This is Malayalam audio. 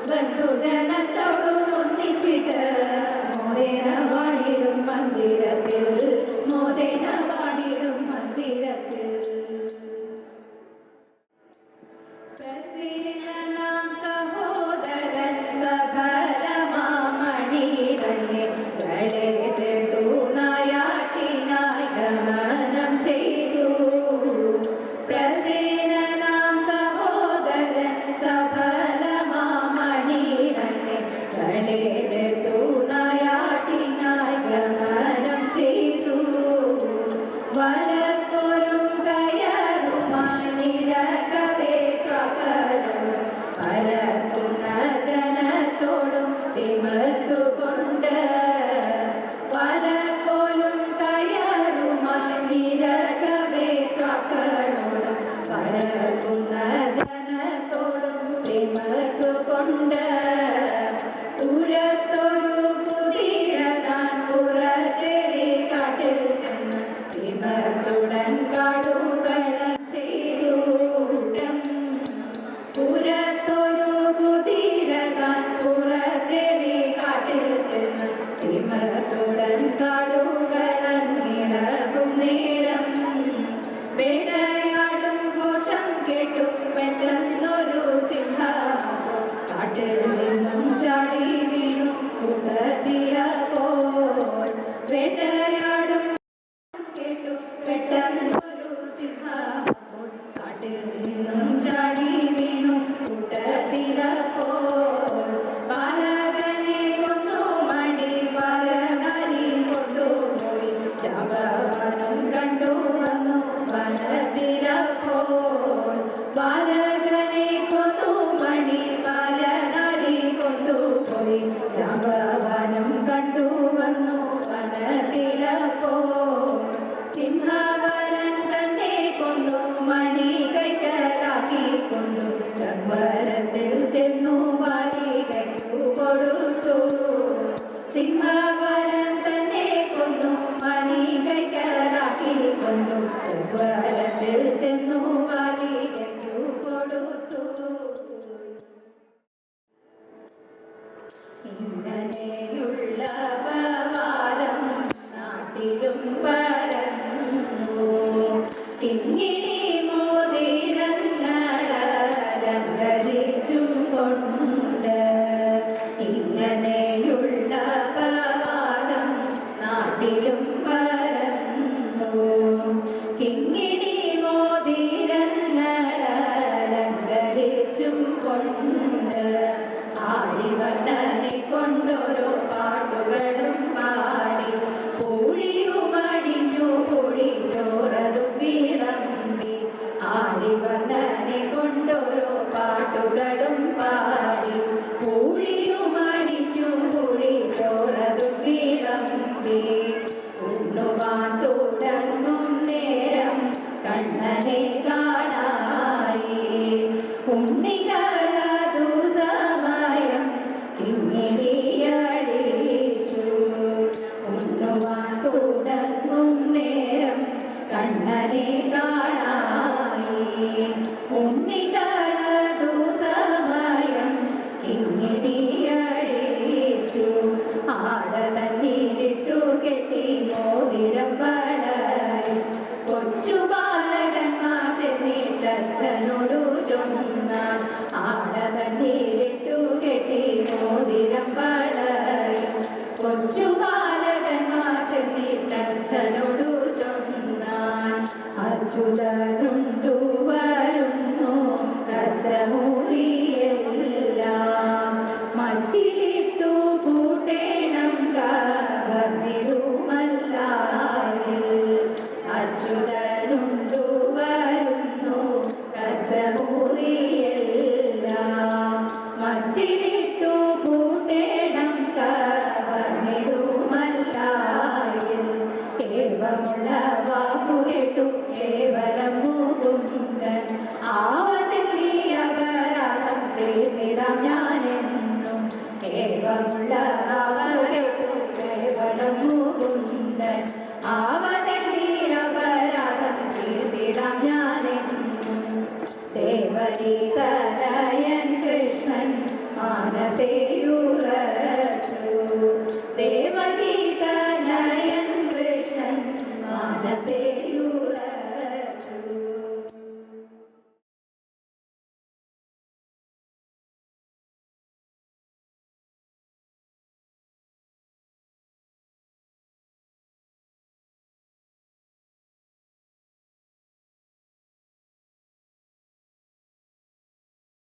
ബന്ധുജനത്തോടും പ്രസീനനാം സഹോദരൻ സഫലമാമണി തന്നെ ചേർത്തു നായാട്ടിനായി ഗമനം ചെയ്തു. പ്രസീനനാം സഹോദരൻ സഫലമാമണി തന്നെ ചേർത്തു നായാട്ടിനായി ഗമനം ചെയ്തു. വലത്തോലും കയറുമായി നിരകവേ സ്വകടം പരക്കുന്ന ജനത്തോടും തിമർത്തുകൊണ്ട്. വലത്തോലും കയറുമായി നിരകവേ സ്വകടം പരക്കുന്ന ജനത്തോടും തിമർത്തുകൊണ്ട്. ഉരത്തൊരു കുതിരതാൻ പുറത്തേറി കാട്ടിൽ ചെന്ന് തിമർത്തുടൻ കാടുകളം ചെയ്തു. പുറത്തൊരു കുതിരതാൻ പുറത്തേറി കാട്ടിൽ ചെന്ന് തിമർത്തുടൻ കാടുകളം ഇളകും നേരം. വേട്ടയാടും ഘോഷം കേട്ടു പെട്ടെന്നൊരു സിംഹം കാട്ടിൽ നിന്നും ചാടി വീണു കൂട്ടത്തിയപ്പോൾ. വേട്ടയാടും കേട്ടു പെട്ടെന്നൊരു സിംഹം കാട്ടിൽ നിന്നും ചാടി വീണു കൂട്ടത്തിയപ്പോൾ. ബാലകനെ കൊന്നു മണി വരണി കൊണ്ടുപോയി ജാഗവനം കണ്ടുവന്നു വനത്തിലപ്പോൾ. ബാലകനെ കൊന്നു മണി വരണി കൊണ്ടുപോയി ജാഗവനം കണ്ടുവന്നു വനത്തിലപ്പോൾ. സിംഹവരൻ തന്നെ കൊന്നു മണി കൈക്കലാക്കിക്കൊണ്ടു ജഗ്വരത്തിൽ ചെന്നു വാരി കൈക്കു കൊടുത്തു. സിംഹവരൻ തന്നെ കൊന്നു മണി കൈക്കലാക്കിക്കൊണ്ടു ജഗ്വരത്തിൽ ചെന്നു വാരി കൈക്കു കൊടുത്തു. ഇങ്ങനെയുള്ള പവാദം നാട്ടിലും പരന്നു. ഇങ്ങിണി മോതിരങ്ങളലങ്കരിച്ചും കൊണ്ട്. ഇങ്ങനെയുള്ള പവാദം നാട്ടിലും പരന്നു. ഇങ്ങിണി മോതിരങ്ങളലങ്കരിച്ചും കൊണ്ട്. ആഴിവർണ്ണനെ കൊണ്ടോരോ പാട്ടുകളും പാടി പൂഴിയുമടിഞ്ഞു പൂഴി ചോറതും വിളമ്പി. ആഴിവർണ്ണനെ കൊണ്ടോരോ പാട്ടുകളും പാടി പൂഴിയുമടിഞ്ഞു പൂഴി ചോറതും വിളമ്പി. ഉണ്ണുവാൻ തുടങ്ങും നേരം കണ്ണനെ കാണായി. ഉണ്ണികളതു സമയം ഇങ്ങിടിയടിച്ചു. ഉണ്ണുവാൻ തുടങ്ങും നേരം കണ്ണനെ കാണായി. ഉണ്ണികളതു സമയം ഇങ്ങിടിയടിച്ചു. ആടതന്നിലിട്ടു കെട്ടി മോതിരം വളരി. കൊച്ചു ബാലകന്മാർ ചെന്നിട്ടച്ഛനോടു ചൊന്നാൻ. ആടതന്നിലിട്ടു കെട്ടി മോതിരം വളരി. കൊച്ചു ബാലകന്മാർ ചെന്നിട്ടച്ഛനോടു ചൊന്നാൻ. അച്യുതനുണ്ടു വരുന്നു കച്ചമൂളിയെല്ലാം മച്ചിലിട്ടു കൂട്ടേണം കവർന്നിടുമല്ലാരിൽ. അച്യുതനുണ്ടു വരുന്നു കച്ചമൂളിയെല്ലാം മച്ചിലിട്ടു കൂട്ടേണം കവർന്നിടുമല്ലാരിൽ. ഏവമുള്ള വാക്കു കേട്ടു കേവലം മുകുന്ദൻ. ആവതില്ലീ അപരാധം തീർന്നിടാം ഞാനെന്നും. ഏവമുള്ള വാക്കു കേട്ടു കേവലം മുകുന്ദൻ. ആവതില്ലീ അപരാധം തീർന്നിടാം ഞാനെന്നും. ദേവഗീതനയൻ കൃഷ്ണൻ മാനസേയുറച്ചു. ദേവഗീ